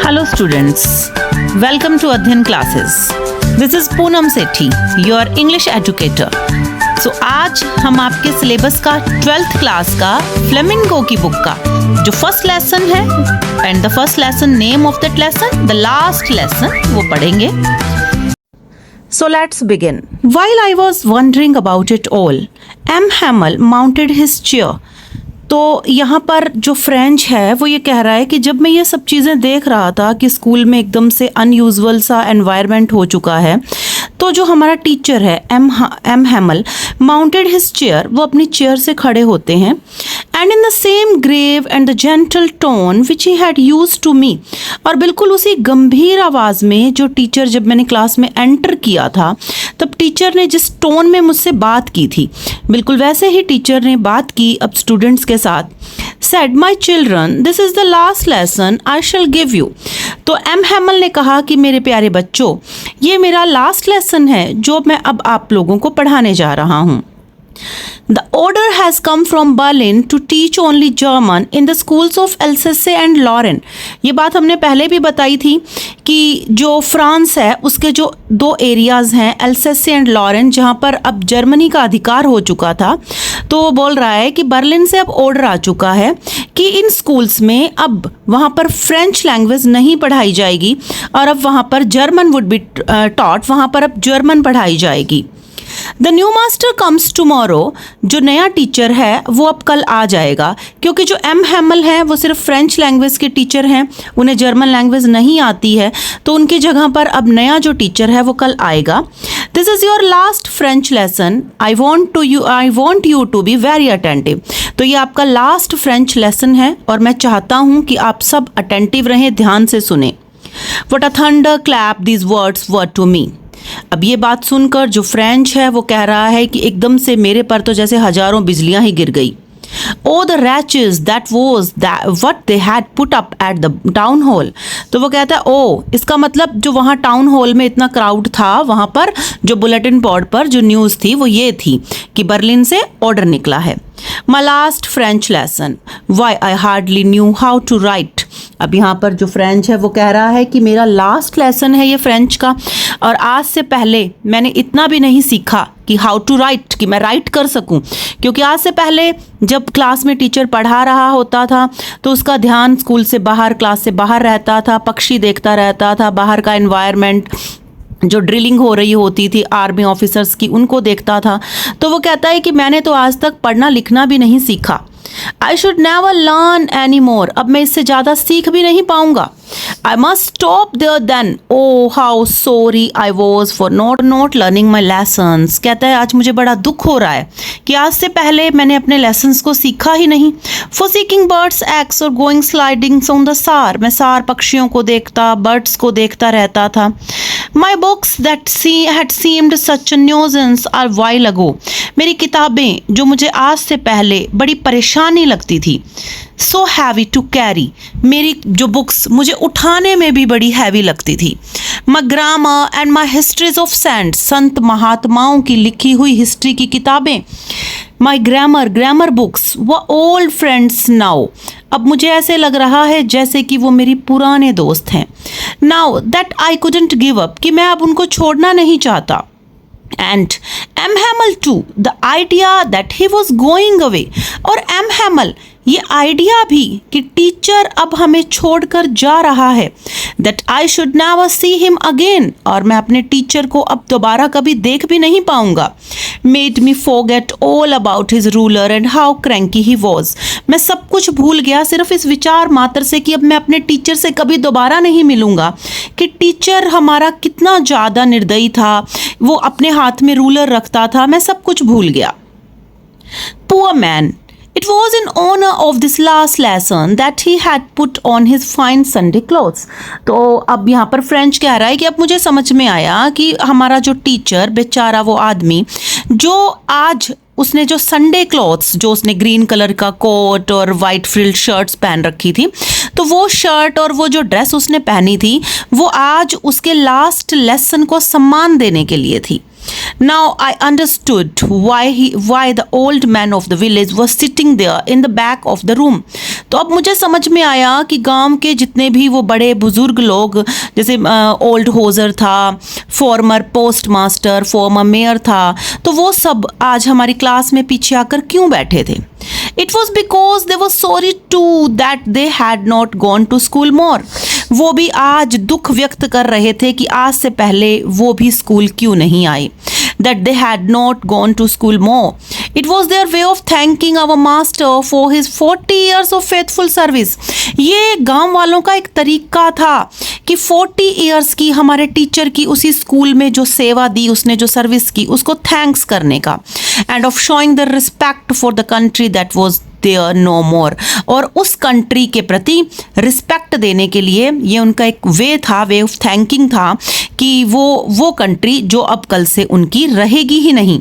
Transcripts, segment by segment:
Hello students, welcome to Adhyan classes. This is Poonam Sethi, your English educator. So आज हम आपके syllabus का 12th class का flamingo की बुक का जो फर्स्ट लेसन है and the first lesson name of that lesson, the last lesson वो पढ़ेंगे. So let's begin. While I was wondering about it all, M. Hamel mounted his chair. तो यहाँ पर जो फ्रेंच है वो ये कह रहा है कि जब मैं ये सब चीज़ें देख रहा था कि स्कूल में एकदम से अनयूजुअल सा एनवायरनमेंट हो चुका है, तो जो हमारा टीचर है M Hamel mounted his chair, वो अपनी चेयर से खड़े होते हैं and in the same grave and the gentle tone which he had used to me, और बिल्कुल उसी गंभीर आवाज़ में जो टीचर जब मैंने क्लास में एंटर किया था तब टीचर ने जिस टोन में मुझसे बात की थी, बिल्कुल वैसे ही टीचर ने बात की अब स्टूडेंट्स के साथ. Said, my children, this is the last lesson I shall give you. तो एम हैमल ने कहा कि मेरे प्यारे बच्चों, ये मेरा लास्ट लेसन है जो मैं अब आप लोगों को पढ़ाने जा रहा हूँ. The order has come from Berlin to teach only German in the schools of Alsace and Lorraine. ये बात हमने पहले भी बताई थी कि जो फ्रांस है उसके जो दो एरियाज़ हैं एल्सेसे एंड लॉरेन, जहाँ पर अब जर्मनी का अधिकार हो चुका था, तो वो बोल रहा है कि बर्लिन से अब ऑर्डर आ चुका है कि इन स्कूल्स में अब वहाँ पर फ्रेंच लैंग्वेज नहीं पढ़ाई जाएगी और अब वहाँ पर जर्मन वुड बी टॉट, वहाँ पर अब जर्मन पढ़ाई जाएगी. The new master comes tomorrow, जो नया टीचर है वो अब कल आ जाएगा, क्योंकि जो एम हैमल हैं वो सिर्फ फ्रेंच लैंग्वेज के टीचर हैं, उन्हें जर्मन लैंग्वेज नहीं आती है, तो उनकी जगह पर अब नया जो टीचर है वो कल आएगा. This is your last French lesson, I want you to be very attentive. तो ये आपका लास्ट फ्रेंच लेसन है और मैं चाहता हूँ कि आप सब अटेंटिव रहें, ध्यान से सुने. What a thunder clap these words were to me. अब ये बात सुनकर जो फ्रेंच है वो कह रहा है कि एकदम से मेरे पर तो जैसे हजारों बिजलियां ही गिर गई. Oh the wretches that was that what they had put up at the town hall. तो वो कहता है ओ, इसका मतलब जो वहाँ टाउन हॉल में इतना क्राउड था, वहाँ पर जो बुलेटिन बोर्ड पर जो न्यूज़ थी वो ये थी कि बर्लिन से ऑर्डर निकला है. My last French lesson. Why I hardly knew how to write. अब यहाँ पर जो फ्रेंच है वो कह रहा है कि मेरा लास्ट लेसन है ये फ्रेंच का, और आज से पहले मैंने इतना भी नहीं सीखा कि हाउ टू राइट, कि मैं राइट कर सकूं, क्योंकि आज से पहले जब क्लास में टीचर पढ़ा रहा होता था तो उसका ध्यान स्कूल से बाहर, क्लास से बाहर रहता था, पक्षी देखता रहता था, बाहर का एनवायरनमेंट, जो ड्रिलिंग हो रही होती थी आर्मी ऑफिसर्स की, उनको देखता था. तो वो कहता है कि मैंने तो आज तक पढ़ना लिखना भी नहीं सीखा. I should never learn any more, अब मैं इससे ज़्यादा सीख भी नहीं पाऊंगा. I must stop there then. Oh how sorry I was for not learning my lessons. कहता है आज मुझे बड़ा दुख हो रहा है कि आज से पहले मैंने अपने लेसन्स को सीखा ही नहीं. फॉर सीकिंग बर्ड्स एग्स और गोइंग स्लाइडिंग्स ऑन द सार, मैं सार पक्षियों को देखता, बर्ड्स को देखता रहता था. My books that had seemed such a nuisance a while ago, मेरी किताबें जो मुझे आज से पहले बड़ी परेशानी लगती थी, सो हैवी टू कैरी, मेरी जो बुक्स मुझे उठाने में भी बड़ी हैवी लगती थी. My grammar and my histories of saints, संत महात्माओं की लिखी हुई हिस्ट्री की किताबें. माई ग्रामर बुक्स व ओल्ड फ्रेंड्स नाउ, अब मुझे ऐसे लग रहा है जैसे कि वो मेरी पुराने दोस्त हैं. Now that I couldn't give up, कि मैं अब उनको छोड़ना नहीं चाहता. And M. Hamel too, the idea that he was going away, और M. Hamel ये आइडिया भी कि टीचर अब हमें छोड़कर जा रहा है, that I should never see him again, और मैं अपने टीचर को अब दोबारा कभी देख भी नहीं पाऊंगा, made me forget all about his ruler and how cranky he was. मैं सब कुछ भूल गया सिर्फ इस विचार मात्र से कि अब मैं अपने टीचर से कभी दोबारा नहीं मिलूंगा, कि टीचर हमारा कितना ज़्यादा निर्दयी था, वो अपने हाथ में रूलर रखता था, मैं सब कुछ भूल गया. Poor man. It was in honor of this last lesson that he had put on his fine Sunday clothes. तो अब यहाँ पर फ्रेंच कह रहा है कि अब मुझे समझ में आया कि हमारा जो टीचर, बेचारा वो आदमी जो आज उसने जो संडे क्लॉथ्स, जो उसने ग्रीन कलर का कोट और वाइट फ्रिल्ड शर्ट्स पहन रखी थी, तो वो शर्ट और वो जो ड्रेस उसने पहनी थी वो आज उसके लास्ट लेसन को सम्मान देने के लिए थी. Now I understood why the old man of the village was sitting there in the back of the room. तो अब मुझे समझ में आया कि गांव के जितने भी वो बड़े बुजुर्ग लोग, जैसे ओल्ड होजर था, farmer post master, farmer mayor था, तो वो सब आज हमारी क्लास में पीछे आकर क्यों बैठे थे? It was because they were sorry too that they had not gone to school more. वो भी आज दुख व्यक्त कर रहे थे कि आज से पहले वो भी स्कूल क्यों नहीं आए. That they had not gone to school more. It was their way of thanking our master for his 40 years of faithful service. ये गांव वालों का एक तरीका था कि 40 years की हमारे टीचर की उसी स्कूल में जो सेवा दी, उसने जो सर्विस की, उसको थैंक्स करने का. And of showing the respect for the country that was there no more. और उस कंट्री के प्रति रिस्पेक्ट देने के लिए ये उनका एक वे था, वे ऑफ थैंकिंग था कि वो कंट्री जो अब कल से उनकी रहेगी ही नहीं.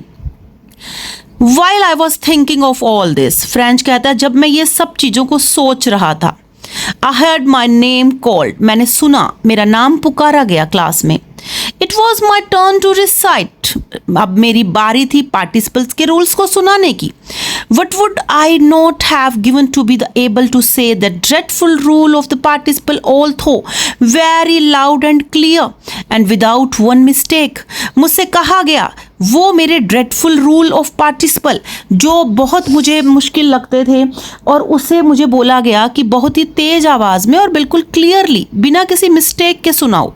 While I was thinking of all this, French कहता है जब मैं ये सब चीज़ों को सोच रहा था, I heard my name called. मैंने सुना, मेरा नाम पुकारा गया क्लास में. It was my turn to recite. अब मेरी बारी थी पार्टिसिपल्स के रूल्स को सुनाने की. What would I not have given to be able to say the dreadful rule of the participle, although very loud and clear and without one mistake. मुझसे कहा गया वो मेरे ड्रेडफुल रूल ऑफ पार्टिसिपल जो बहुत मुझे मुश्किल लगते थे, और उसे मुझे बोला गया कि बहुत ही तेज आवाज़ में और बिल्कुल क्लियरली बिना किसी मिस्टेक के सुनाओ.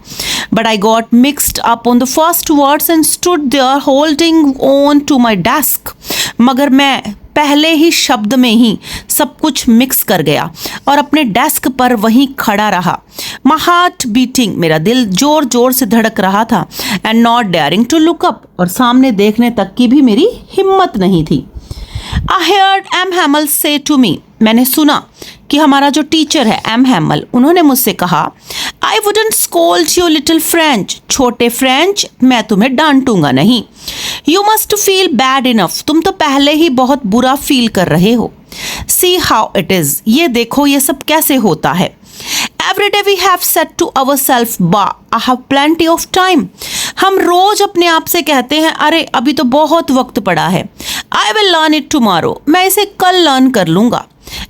But I got mixed up on the first words and stood there holding on to my desk. मगर मैं पहले ही शब्द में ही सब कुछ मिक्स कर गया और अपने डेस्क पर वहीं खड़ा रहा. My heart beating, मेरा दिल जोर जोर से धड़क रहा था. And not daring to look up, और सामने देखने तक की भी मेरी हिम्मत नहीं थी. I heard M. Hamel say to me, मैंने सुना कि हमारा जो टीचर है एम हैमल, उन्होंने मुझसे कहा, I wouldn't scold you little French. छोटे फ्रेंच, मैं तुम्हें डांटूंगा नहीं. You must feel bad enough. तुम तो पहले ही बहुत बुरा फील कर रहे हो. See how it is. ये देखो ये सब कैसे होता है. Every day we have said to ourselves, bah, I have plenty of time. हम रोज अपने आप से कहते हैं, अरे अभी तो बहुत वक्त पड़ा है. I will learn it tomorrow. मैं इसे कल लर्न कर लूंगा.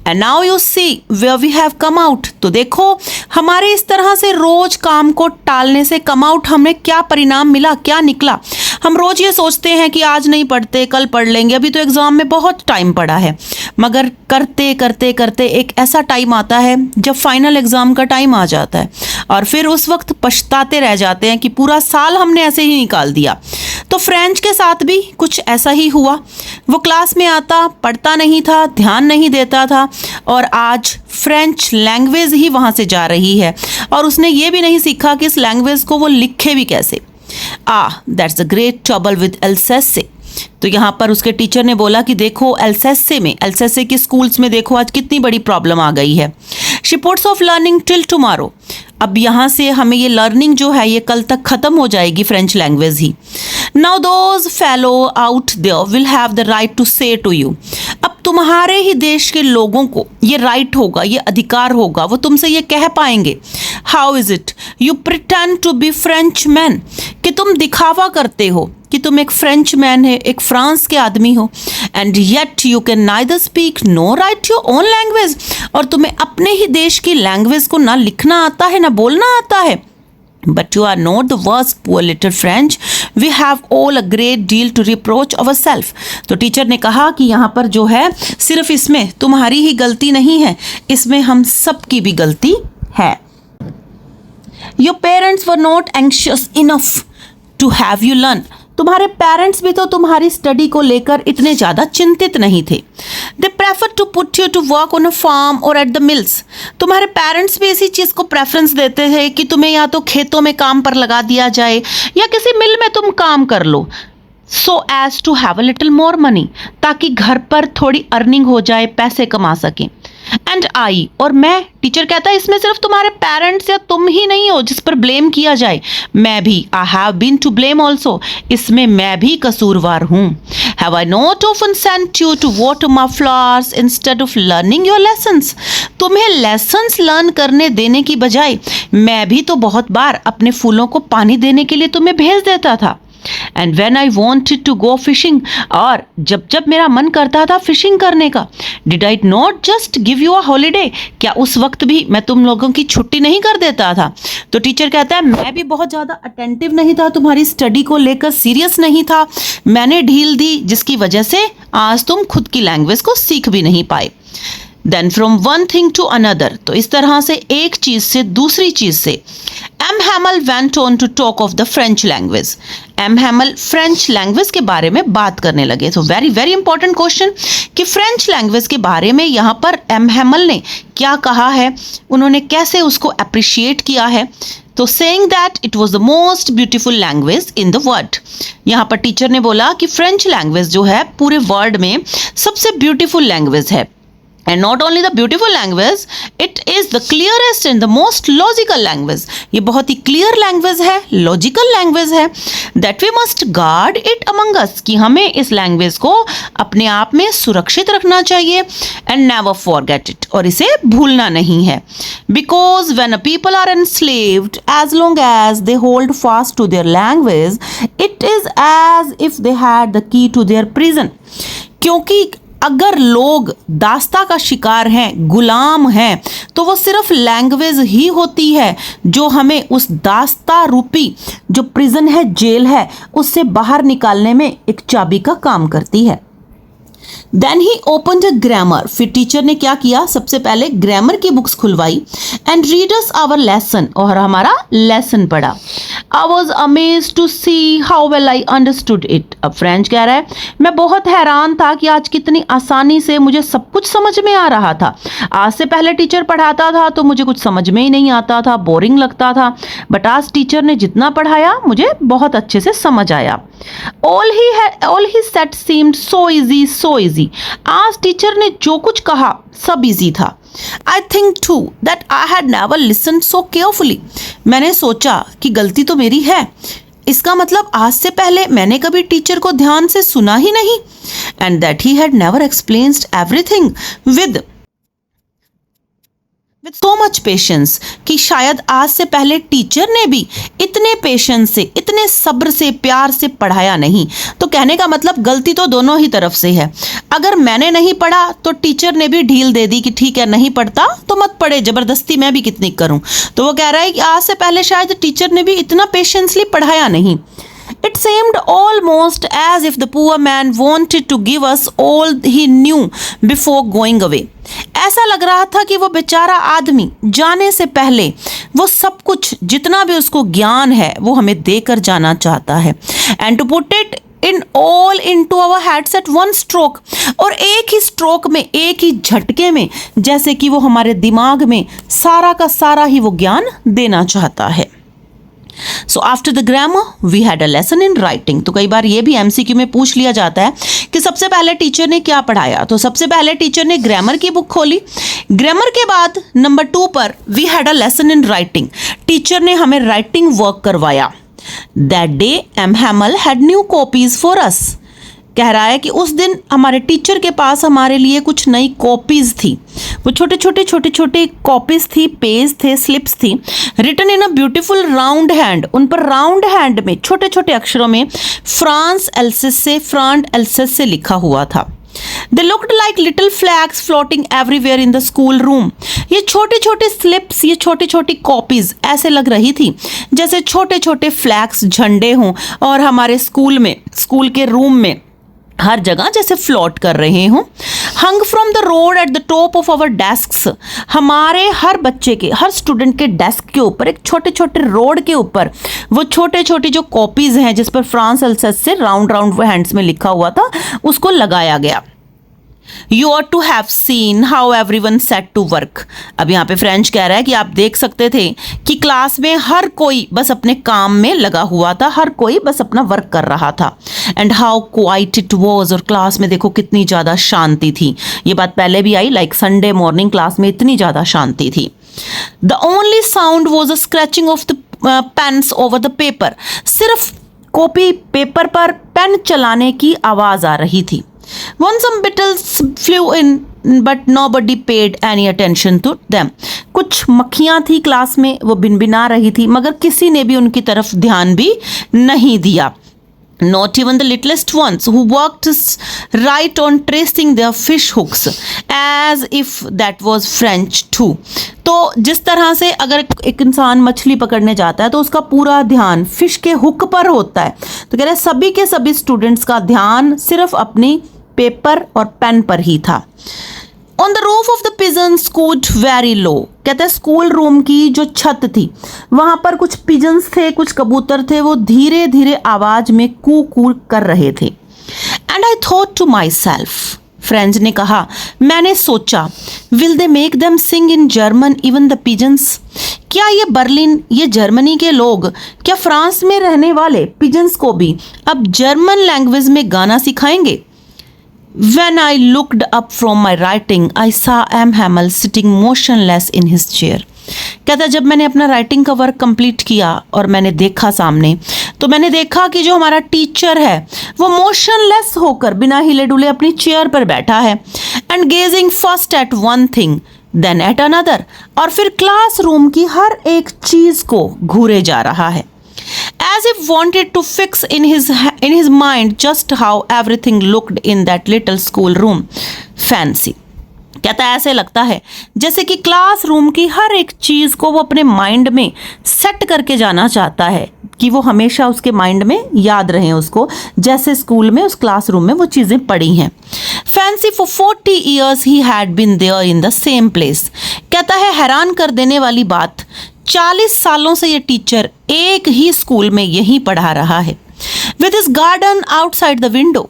And now you see where we have come out. तो देखो हमारे इस तरह से रोज काम को टालने से कम आउट हमें क्या परिणाम मिला, क्या निकला. हम रोज ये सोचते हैं कि आज नहीं पढ़ते, कल पढ़ लेंगे, अभी तो एग्जाम में बहुत टाइम पड़ा है. मगर करते करते करते एक ऐसा टाइम आता है जब फाइनल एग्जाम का टाइम आ जाता है, और फिर उस वक्त पछताते रह जाते हैं कि पूरा साल हमने ऐसे ही निकाल दिया. तो फ्रेंच के साथ भी कुछ ऐसा ही हुआ. वो क्लास में आता, पढ़ता नहीं था, ध्यान नहीं देता था, और आज फ्रेंच लैंग्वेज ही वहाँ से जा रही है, और उसने ये भी नहीं सीखा कि इस लैंग्वेज को वो लिखे भी कैसे. That's a great trouble with Alsace. तो यहाँ पर उसके टीचर ने बोला कि देखो एल्सेसे में, एल्सेसे के स्कूल्स में देखो आज कितनी बड़ी प्रॉब्लम आ गई है. She puts of learning till tomorrow. अब यहाँ से हमें ये लर्निंग जो है ये कल तक ख़त्म हो जाएगी, फ्रेंच लैंग्वेज ही. Now those fellow out there will have the right to say to you. अब तुम्हारे ही देश के लोगों को ये राइट होगा, ये अधिकार होगा, वो तुमसे ये कह पाएंगे, how is it you pretend to be French man, कि तुम दिखावा करते हो कि तुम एक फ्रेंच मैन है, एक फ्रांस के आदमी हो, and yet you can neither speak nor write your own language, और तुम्हें अपने ही देश की लैंग्वेज को ना लिखना आता है ना बोलना आता है. But you are not the worst, poor little French. We have all a great deal to reproach ourselves. तो टीचर ने कहा कि यहाँ पर जो है सिर्फ इसमें तुम्हारी ही गलती नहीं है, इसमें हम सब की भी गलती है. Your parents were not anxious enough to have you learn. तुम्हारे पेरेंट्स भी तो तुम्हारी स्टडी को लेकर इतने ज़्यादा चिंतित नहीं थे. They prefer to put you to work on a farm और एट द मिल्स. तुम्हारे पेरेंट्स भी इसी चीज़ को प्रेफरेंस देते हैं कि तुम्हें या तो खेतों में काम पर लगा दिया जाए या किसी मिल में तुम काम कर लो, so as to have a little more money, ताकि घर पर थोड़ी अर्निंग हो जाए, पैसे कमा सकें. एंड आई, और मैं, टीचर कहता है इसमें सिर्फ तुम्हारे पेरेंट्स या तुम ही नहीं हो जिस पर ब्लेम किया जाए, मैं भी, I have been to blame also, इसमें मैं भी कसूरवार हूँ. Have I not often sent you to water my flowers instead of learning your lessons. तुम्हें लेसन्स लर्न करने देने की बजाय मैं भी तो बहुत बार अपने फूलों को पानी देने के लिए तुम्हें भेज देता था. And when I wanted to go fishing, और जब जब मेरा मन करता था फिशिंग करने का, did I not just give you a holiday, क्या उस वक्त भी मैं तुम लोगों की छुट्टी नहीं कर देता था? तो टीचर कहता है मैं भी बहुत ज़्यादा अटेंटिव नहीं था, तुम्हारी स्टडी को लेकर सीरियस नहीं था, मैंने ढील दी, जिसकी वजह से आज तुम खुद की लैंग्वेज को सीख भी नहीं पाए। Then from one thing to another, तो इस तरह से एक चीज से दूसरी चीज से, M Hamel went on to talk of the French language. M Hamel French language के बारे में बात करने लगे। तो वेरी वेरी इंपॉर्टेंट क्वेश्चन कि फ्रेंच लैंग्वेज के बारे में यहाँ पर एम हैमल ने क्या कहा है, उन्होंने कैसे उसको अप्रिशिएट किया है। तो saying that it was the most beautiful language in the world, यहाँ पर टीचर ने बोला कि फ्रेंच लैंग्वेज जो है पूरे वर्ल्ड में सबसे ब्यूटीफुल लैंग्वेज है। And not only the beautiful language, it is the clearest and the most logical language. ये बहुत ही clear language है, logical language है, that we must guard it among us, कि हमें इस language को अपने आप में सुरक्षित रखना चाहिए, and never forget it, और इसे भूलना नहीं है। Because when a people are enslaved, as long as they hold fast to their language, it is as if they had the key to their prison. क्योंकि अगर लोग दास्ता का शिकार हैं, गुलाम हैं, तो वो सिर्फ लैंग्वेज ही होती है जो हमें उस दास्ता रूपी जो प्रिजन है, जेल है, उससे बाहर निकालने में एक चाबी का काम करती है। Then he opened a grammar, फिर टीचर ने क्या किया, सबसे पहले ग्रामर की बुक्स खुलवाई, and read us our lesson, और हमारा लेसन पढ़ा। I was amazed to see how well I understood it. अब फ्रेंच कह रहा है मैं बहुत हैरान था कि आज कितनी आसानी से मुझे सब कुछ समझ में आ रहा था। आज से पहले टीचर पढ़ाता था तो मुझे कुछ समझ में ही नहीं आता था, बोरिंग लगता था, बट आज टीचर ने जितना पढ़ाया मुझे बहुत अच्छे से समझ आया। All he said seemed so easy. आज टीचर ने जो कुछ कहा सब इजी था। I think too that I had never listened so carefully. मैंने सोचा कि गलती तो मेरी है, इसका मतलब आज से पहले मैंने कभी टीचर को ध्यान से सुना ही नहीं। And that he had never explained everything with so much patience, कि शायद आज से पहले टीचर ने भी इतने पेशेंस से, इतने सब्र से, प्यार से पढ़ाया नहीं। तो कहने का मतलब गलती तो दोनों ही तरफ से है। अगर मैंने नहीं पढ़ा तो टीचर ने भी ढील दे दी कि ठीक है नहीं पढ़ता तो मत पढ़े, जबरदस्ती मैं भी कितनी करूं। तो वो कह रहा है कि आज से पहले शायद टीचर ने भी इतना पेशेंसली पढ़ाया नहीं। It seemed almost as if the poor man wanted to give us all he knew before going away. ऐसा लग रहा था कि वो बेचारा आदमी जाने से पहले वो सब कुछ जितना भी उसको ज्ञान है वो हमें देकर जाना चाहता है। And to put it in all into our heads at one stroke, और एक ही स्ट्रोक में, एक ही झटके में, जैसे कि वो हमारे दिमाग में सारा का सारा ही वो ज्ञान देना चाहता है। So after the grammar we had a lesson in writing. तो कई बार ये भी एमसीक्यू में पूछ लिया जाता है कि सबसे पहले टीचर ने क्या पढ़ाया। तो सबसे पहले टीचर ने ग्रामर की बुक खोली। ग्रामर के बाद नंबर 2 पर we had a lesson in writing, teacher ने हमें राइटिंग वर्क करवाया। That day M Hamel had new copies for us. कह रहा है कि उस दिन हमारे टीचर के पास हमारे लिए कुछ नई कॉपीज थी। वो छोटे छोटे कॉपीज थी, पेज थे, स्लिप्स थी, written in a beautiful round hand. उन पर राउंड हैंड में छोटे छोटे अक्षरों में फ्रांस एल्सेस से लिखा हुआ था। They looked like little flags floating everywhere in the school room. ये छोटे छोटे स्लिप्स, ये छोटी छोटी कॉपीज ऐसे लग रही थी जैसे छोटे छोटे फ्लैग्स, झंडे हों और हमारे स्कूल में, स्कूल के रूम में हर जगह जैसे फ्लोट कर रहे हों। Hung from the rod at the top of our desks, हमारे हर बच्चे के, हर स्टूडेंट के डेस्क के ऊपर, एक छोटे छोटे रोड के ऊपर वो छोटे छोटे जो कॉपीज हैं जिस पर फ्रांस एल्सेस से राउंड राउंड हैंड्स में लिखा हुआ था उसको लगाया गया। You ought to have seen how everyone set to work. अब यहाँ पे फ्रेंच कह रहा है कि आप देख सकते थे कि क्लास में हर कोई बस अपने काम में लगा हुआ था, हर कोई बस अपना वर्क कर रहा था। And how quiet it was, और क्लास में देखो कितनी ज़्यादा शांति थी। ये बात पहले भी आई, लाइक संडे मॉर्निंग क्लास में इतनी ज़्यादा शांति थी। The only sound was a scratching of the pens over the paper. सिर्फ कॉपी पेपर पर पेन चलाने की आवाज़ आ रही थी। Once some beetles flew in, but nobody paid any attention to them. कुछ मक्खियाँ थी क्लास में, वो भिनभिना रही थी मगर किसी ने भी उनकी तरफ ध्यान भी नहीं दिया। not even the littlest ones who worked right on tracing their fish hooks as if that was French too. तो जिस तरह से अगर एक इंसान मछली पकड़ने जाता है तो उसका पूरा ध्यान फिश के हुक पर होता है, तो कह रहे हैं सभी के सभी स्टूडेंट्स का ध्यान सिर्फ अपनी पेपर और पेन पर ही था. On the roof of the pigeons cooed very low. कहते हैं स्कूल रूम की जो छत थी वहां पर कुछ पिजन्स थे, कुछ कबूतर थे, वो धीरे धीरे आवाज में कू कू कर रहे थे. And I thought to myself, friends ने कहा, मैंने सोचा, will they make them sing in German even the pigeons. क्या ये बर्लिन, ये जर्मनी के लोग, क्या फ्रांस में रहने वाले पिजन्स को भी अब जर्मन लैंग्वेज में गाना सिखाएंगे? When I looked up from my writing, I saw M. Hamel sitting motionless in his chair. कहता जब मैंने अपना राइटिंग का वर्क कंप्लीट किया और मैंने देखा सामने, तो मैंने देखा कि जो हमारा टीचर है वो मोशनलेस होकर बिना हिले डुले अपनी चेयर पर बैठा है. And gazing first at one thing then at another. और फिर क्लासरूम की हर एक चीज को घूरे जा रहा है. As if wanted to fix in his mind just how everything looked in that little school room. Fancy. कहता है ऐसे लगता है जैसे कि क्लासरूम की हर एक चीज को वो अपने माइंड में सेट करके जाना चाहता है कि वो हमेशा उसके माइंड में याद रहे उसको, जैसे स्कूल में उस क्लासरूम में वो चीजें पड़ी हैं. Fancy for 40 years he had been there in the same place. कहता है हैरान कर देने वाली बात, 40 सालों से ये टीचर एक ही स्कूल में यहीं पढ़ा रहा है. With his garden outside the window.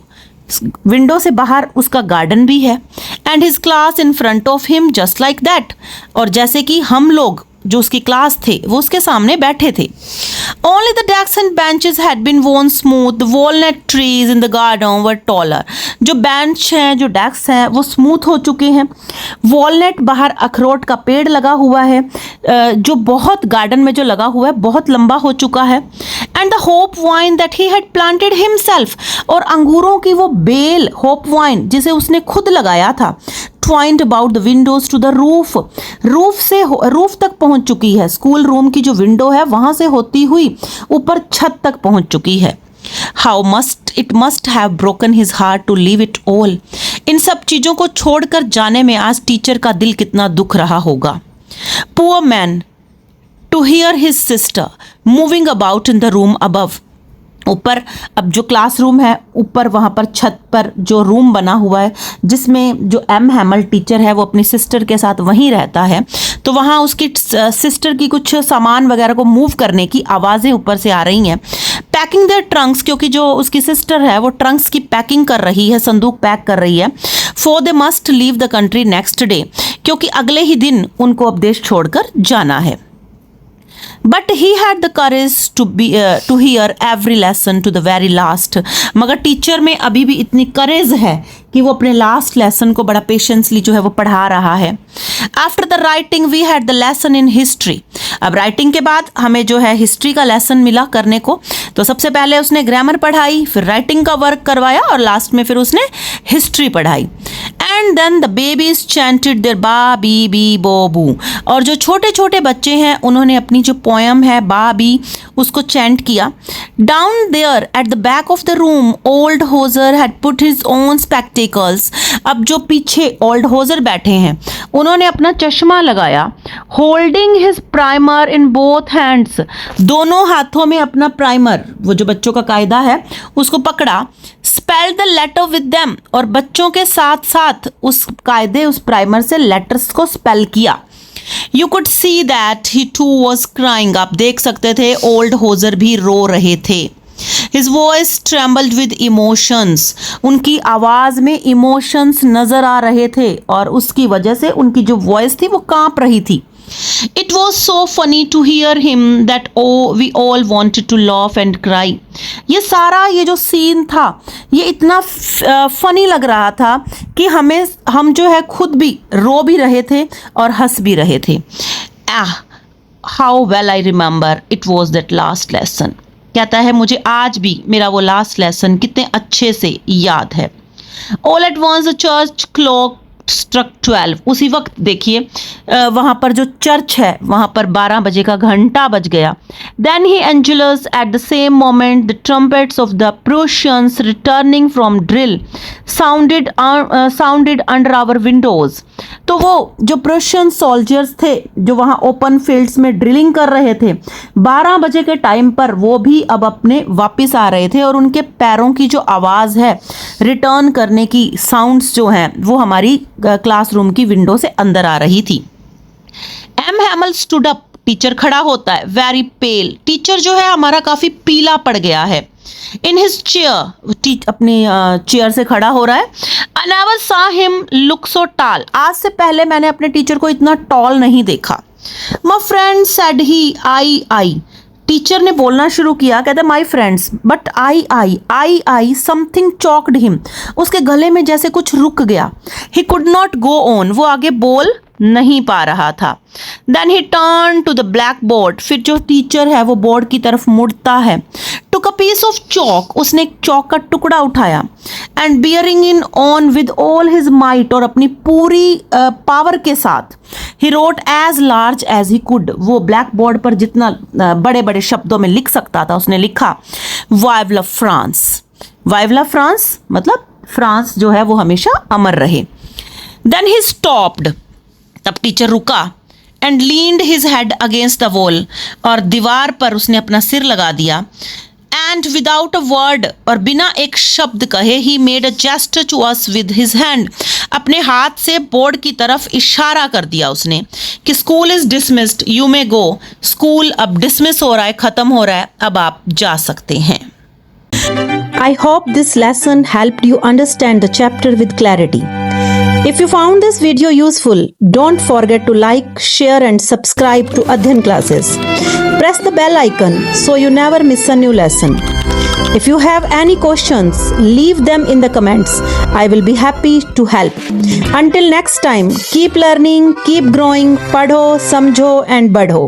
Window से बाहर उसका गार्डन भी है. And his class in front of him just like that. और जैसे कि हम लोग जो उसकी क्लास थे वो उसके सामने बैठे थे. Only the desks and benches had been worn smooth. The walnut trees in the garden were taller. जो बेंच हैं, जो डेस्क हैं, वो स्मूथ हो चुके हैं. वॉलनट बाहर अखरोट का पेड़ लगा हुआ है जो बहुत गार्डन में जो लगा हुआ है बहुत लंबा हो चुका है. And the hope wine that he had planted himself. और अंगूरों की वो बेल होप वाइन जिसे उसने खुद लगाया था, twined about the windows to the roof. Roof तक पहुंच चुकी है. स्कूल रूम की जो विंडो है वहां से होती हुई ऊपर छत तक पहुंच चुकी है. How it must have broken his heart to leave it all. इन सब चीजों को छोड़कर जाने में आज टीचर का दिल कितना दुख रहा होगा. Poor man, to hear his sister moving about in the room above. ऊपर अब जो क्लासरूम है ऊपर वहाँ पर छत पर जो रूम बना हुआ है जिसमें जो एम हैमल टीचर है वो अपनी सिस्टर के साथ वहीं रहता है, तो वहाँ उसकी सिस्टर की कुछ सामान वगैरह को मूव करने की आवाज़ें ऊपर से आ रही हैं. पैकिंग देयर ट्रंक्स, क्योंकि जो उसकी सिस्टर है वो ट्रंक्स की पैकिंग कर रही है, संदूक पैक कर रही है. For they must leave the country next day, क्योंकि अगले ही दिन उनको अब देश छोड़कर जाना है. But he had the courage to hear every lesson to the very last. मगर टीचर में अभी भी इतनी करेज है कि वो अपने लास्ट लेसन को बड़ा पेशेंसली जो है वो पढ़ा रहा है. After the writing we had the lesson in history. अब राइटिंग के बाद हमें जो है हिस्ट्री का लेसन मिला करने को. तो सबसे पहले उसने ग्रामर पढ़ाई, फिर राइटिंग का वर्क करवाया और लास्ट में फिर उसने हिस्ट्री पढ़ाई. And then the babies chanted their ba be bi bo bu. और जो छोटे छोटे बच्चे हैं उन्होंने अपनी जो पोयम है बा बी उसको चैंट किया. Down there at the back of the room old Hauser had put his own spectacles. अब जो पीछे ओल्ड होजर बैठे हैं उन्होंने अपना चश्मा लगाया. Holding his primer in both hands. दोनों हाथों में अपना प्राइमर, वो जो बच्चों का कायदा है, उसको पकड़ा. Spell the letter with them. और बच्चों के साथ साथ उस कायदे, उस प्राइमर से लेटर्स को स्पेल किया. You could see that he too was crying. आप देख सकते थे ओल्ड होजर भी रो रहे थे. His voice trembled with emotions. उनकी आवाज में इमोशंस नजर आ रहे थे और उसकी वजह से उनकी जो वॉइस थी वो कांप रही थी. It was so funny to hear him that we all wanted to laugh and cry. ये जो सीन था ये इतना फनी लग रहा था कि हम जो है खुद भी रो भी रहे थे और हंस भी रहे थे. How well I remember it was that last lesson. कहता है मुझे आज भी मेरा वो लास्ट लेसन कितने अच्छे से याद है. All at once the church clock struck 12, उसी वक्त देखिए वहाँ पर जो चर्च है वहाँ पर 12 बजे का घंटा बज गया. Then he Angelus at the same moment the trumpets of the Prussians returning from drill sounded under our windows. तो वो जो प्रूशियन सोल्जर्स थे जो वहाँ ओपन फील्ड्स में ड्रिलिंग कर रहे थे 12 बजे के टाइम पर वो भी अब अपने वापस आ रहे थे और उनके पैरों की जो आवाज़ है रिटर्न करने की साउंड्स जो हैं वो हमारी क्लासरूम की विंडो से अंदर आ रही थी. M Hamel stood up, teacher खड़ा होता है. वेरी पेल, टीचर जो है हमारा काफ़ी पीला पड़ गया है. इन हिज चेयर, अपनी चेयर से खड़ा हो रहा है. I never saw him look so tall, आज से पहले मैंने अपने टीचर को इतना टॉल नहीं देखा. My friend said he, I, teacher ने बोलना शुरू किया, कहते my friends, but I something choked him, उसके गले में जैसे कुछ रुक गया. He could not go on, वो आगे बोल नहीं पा रहा था. Then he turn to the blackboard, फिर जो टीचर है वो बोर्ड की तरफ मुड़ता है. Took a piece of chalk, उसने एक चौक का टुकड़ा उठाया. And bearing in on with all his might, और अपनी पूरी पावर के साथ he wrote as large as he could, वो ब्लैक बोर्ड पर जितना बड़े बड़े शब्दों में लिख सकता था उसने लिखा. वाइव ला फ्रांस, वाइव ला फ्रांस मतलब फ्रांस जो है वो हमेशा अमर रहे. देन ही स्टॉप्ड, तब टीचर रुका. And leaned his head against the wall, और दीवार पर उसने अपना सिर लगा दिया. एंड विदाउट अ वर्ड, और बिना एक शब्द कहे, he made a gesture to us with his hand, अपने हाथ से बोर्ड की तरफ इशारा कर दिया उसने कि school is dismissed, you may go. School अब डिसमिस हो रहा है, खत्म हो रहा है, अब आप जा सकते हैं. I hope this lesson helped you understand the chapter with clarity. If you found this video useful, don't forget to like, share and subscribe to Adhyan Classes. Press the bell icon so you never miss a new lesson. If you have any questions, leave them in the comments. I will be happy to help. Until next time, keep learning, keep growing, padho, samjho and badho.